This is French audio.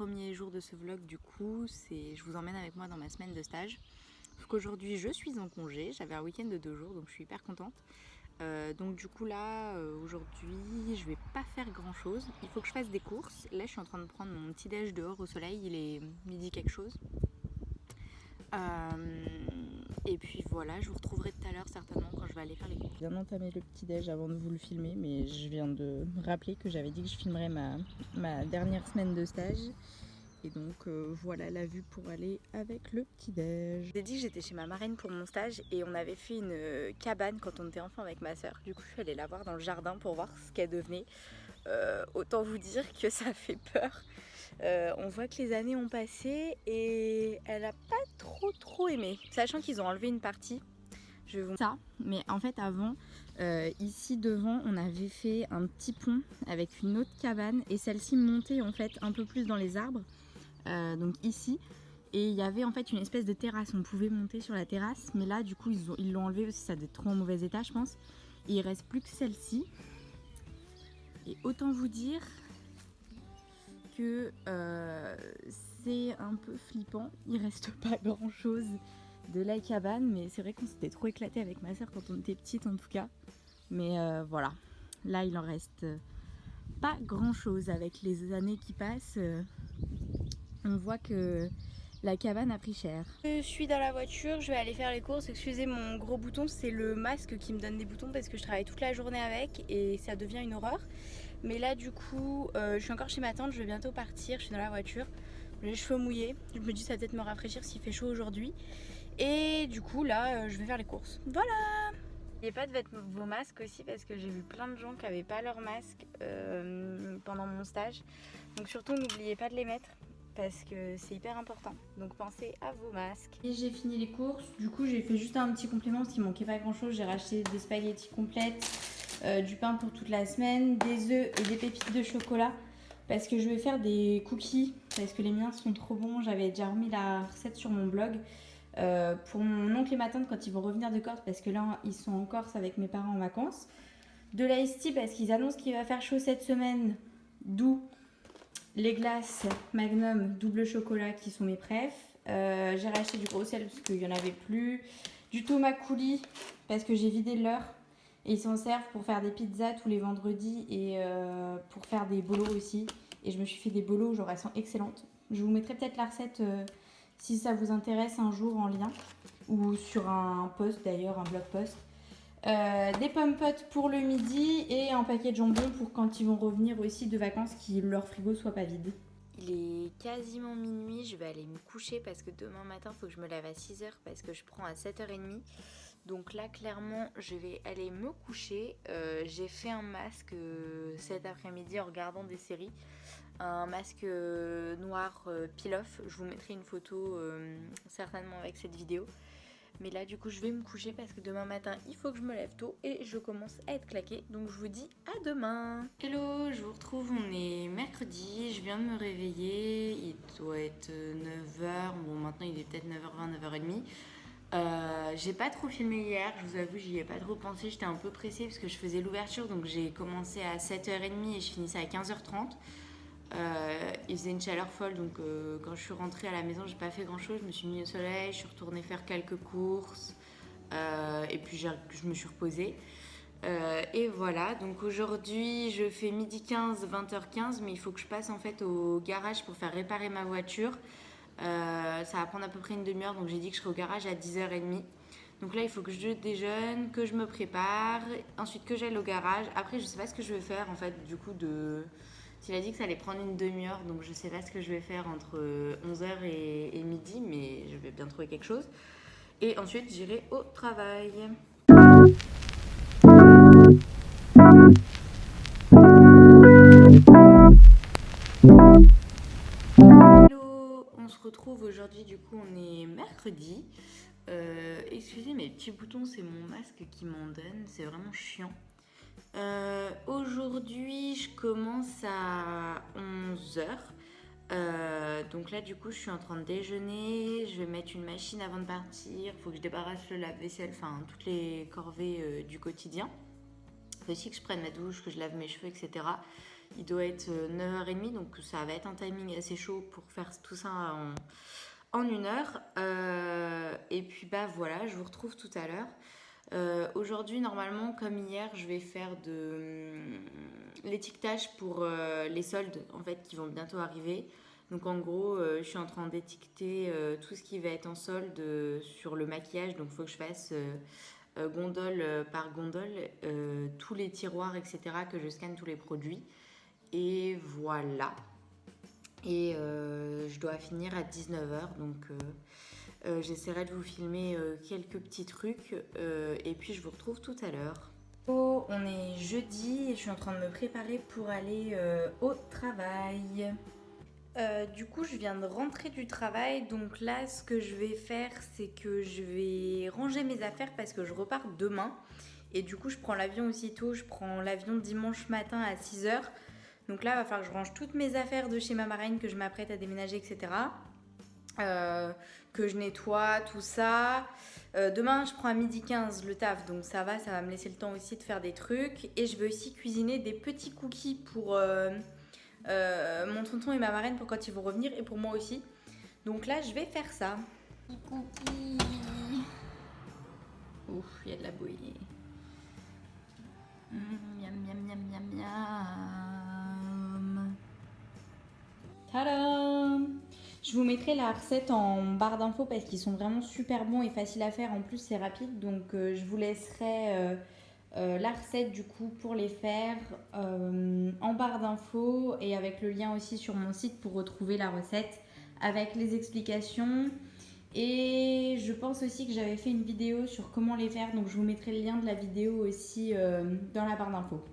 premier jour de ce vlog du coup, je vous emmène avec moi dans ma semaine de stage. Sauf qu'aujourd'hui je suis en congé, j'avais un week-end de 2 jours donc je suis hyper contente. Donc du coup là, aujourd'hui je vais pas faire grand chose, il faut que je fasse des courses. Là je suis en train de prendre mon petit déj dehors au soleil, il est midi quelque chose. Et puis voilà, je vous retrouverai tout à l'heure certainement quand je vais aller faire les courses. Je viens d'entamer le petit déj avant de vous le filmer, mais je viens de me rappeler que j'avais dit que je filmerais ma dernière semaine de stage. Et donc voilà la vue pour aller avec le petit déj. Je vous ai dit que j'étais chez ma marraine pour mon stage et on avait fait une cabane quand on était enfant avec ma soeur. Du coup je suis allée la voir dans le jardin pour voir ce qu'elle devenait. Autant vous dire que ça fait peur. On voit que les années ont passé et elle a pas trop aimé. Sachant qu'ils ont enlevé une partie. Je vais vous ça, mais en fait avant, ici devant, on avait fait un petit pont avec une autre cabane et celle-ci montait en fait un peu plus dans les arbres. Donc ici, et il y avait en fait une espèce de terrasse, on pouvait monter sur la terrasse, mais là du coup ils l'ont enlevé parce que ça devait être trop en mauvais état je pense, et il reste plus que celle-ci. Et autant vous dire que c'est un peu flippant, il reste pas grand chose de la cabane, mais c'est vrai qu'on s'était trop éclaté avec ma soeur quand on était petite en tout cas, mais voilà, là il en reste pas grand chose avec les années qui passent. On voit que la cabane a pris cher. Je suis dans la voiture, je vais aller faire les courses. Excusez mon gros bouton, c'est le masque qui me donne des boutons parce que je travaille toute la journée avec et ça devient une horreur. Mais là du coup, je suis encore chez ma tante, je vais bientôt partir, je suis dans la voiture. J'ai les cheveux mouillés, je me dis ça va peut-être me rafraîchir s'il fait chaud aujourd'hui. Et du coup là, je vais faire les courses. Voilà! N'oubliez pas de mettre vos masques aussi parce que j'ai vu plein de gens qui n'avaient pas leur masque pendant mon stage. Donc surtout n'oubliez pas de les mettre parce que c'est hyper important. Donc pensez à vos masques. Et j'ai fini les courses. Du coup j'ai fait juste un petit complément parce qu'il manquait pas grand chose. J'ai racheté des spaghettis complètes, du pain pour toute la semaine, des œufs et des pépites de chocolat. Parce que je vais faire des cookies parce que les miens sont trop bons. J'avais déjà remis la recette sur mon blog. Pour mon oncle et ma tante quand ils vont revenir de Corse parce que là ils sont en Corse avec mes parents en vacances. De l'ice tea parce qu'ils annoncent qu'il va faire chaud cette semaine, d'où les glaces Magnum double chocolat qui sont mes préfs. J'ai racheté du gros sel parce qu'il n'y en avait plus, du tomate coulis parce que j'ai vidé leur et ils s'en servent pour faire des pizzas tous les vendredis et pour faire des bolos aussi. Et je me suis fait des bolos, genre elles sont excellentes. Je vous mettrai peut-être la recette si ça vous intéresse un jour en lien ou sur un post d'ailleurs, un blog post. Des pommes potes pour le midi et un paquet de jambon pour quand ils vont revenir aussi de vacances, que leur frigo soit pas vide. Il est quasiment minuit, je vais aller me coucher parce que demain matin il faut que je me lève à 6h parce que je prends à 7h30. Donc là clairement je vais aller me coucher. J'ai fait un masque cet après-midi en regardant des séries. Un masque noir peel-off. Je vous mettrai une photo certainement avec cette vidéo. Mais là du coup je vais me coucher parce que demain matin il faut que je me lève tôt et je commence à être claquée. Donc je vous dis à demain. Hello, je vous retrouve, on est mercredi, je viens de me réveiller, il doit être 9h, bon maintenant il est peut-être 9h20, 9h30. J'ai pas trop filmé hier, je vous avoue j'y ai pas trop pensé, j'étais un peu pressée parce que je faisais l'ouverture donc j'ai commencé à 7h30 et je finissais à 15h30. Il faisait une chaleur folle donc quand je suis rentrée à la maison j'ai pas fait grand chose, je me suis mis au soleil, je suis retournée faire quelques courses et puis je me suis reposée et voilà. Donc aujourd'hui je fais midi 15, 20h15 mais il faut que je passe en fait au garage pour faire réparer ma voiture. Ça va prendre à peu près une demi-heure donc j'ai dit que je serai au garage à 10h30. Donc là il faut que je déjeune, que je me prépare, ensuite que j'aille au garage. Après je sais pas ce que je vais faire en fait du coup de... Il a dit que ça allait prendre une demi-heure, donc je sais pas ce que je vais faire entre 11h et midi, mais je vais bien trouver quelque chose. Et ensuite, j'irai au travail. Hello, on se retrouve aujourd'hui, du coup on est mercredi. Excusez mes petits boutons, c'est mon masque qui m'en donne, c'est vraiment chiant. Aujourd'hui je commence à 11h. Donc là du coup je suis en train de déjeuner, je vais mettre une machine avant de partir, il faut que je débarrasse le lave-vaisselle, enfin toutes les corvées du quotidien. Il faut aussi que je prenne ma douche, que je lave mes cheveux, etc. Il doit être 9h30, donc ça va être un timing assez chaud pour faire tout ça en 1 heure. Et puis bah voilà, je vous retrouve tout à l'heure. Aujourd'hui, normalement, comme hier, je vais faire de l'étiquetage pour les soldes en fait qui vont bientôt arriver. Donc en gros, je suis en train d'étiqueter tout ce qui va être en solde sur le maquillage. Donc il faut que je fasse gondole par gondole tous les tiroirs, etc. Que je scanne tous les produits. Et voilà. Et je dois finir à 19h. Donc j'essaierai de vous filmer quelques petits trucs. Et puis je vous retrouve tout à l'heure. Oh, on est jeudi et je suis en train de me préparer pour aller au travail. Du coup, je viens de rentrer du travail, donc là, ce que je vais faire, c'est que je vais ranger mes affaires parce que je repars demain. Et du coup, je prends l'avion aussitôt, je prends l'avion dimanche matin à 6h. Donc là, il va falloir que je range toutes mes affaires de chez ma marraine, que je m'apprête à déménager, etc. Que je nettoie, tout ça. Demain, je prends à 12h15 le taf, donc ça va me laisser le temps aussi de faire des trucs. Et je vais aussi cuisiner des petits cookies pour... mon tonton et ma marraine pour quand ils vont revenir et pour moi aussi. Donc là, je vais faire ça. Cookies. Ouf, il y a de la bouillie. Miam, miam, miam, miam, miam. Tadam! Je vous mettrai la recette en barre d'infos parce qu'ils sont vraiment super bons et faciles à faire. En plus, c'est rapide. Donc, je vous laisserai... la recette du coup pour les faire en barre d'infos et avec le lien aussi sur mon site pour retrouver la recette avec les explications. Et je pense aussi que j'avais fait une vidéo sur comment les faire, donc je vous mettrai le lien de la vidéo aussi dans la barre d'infos.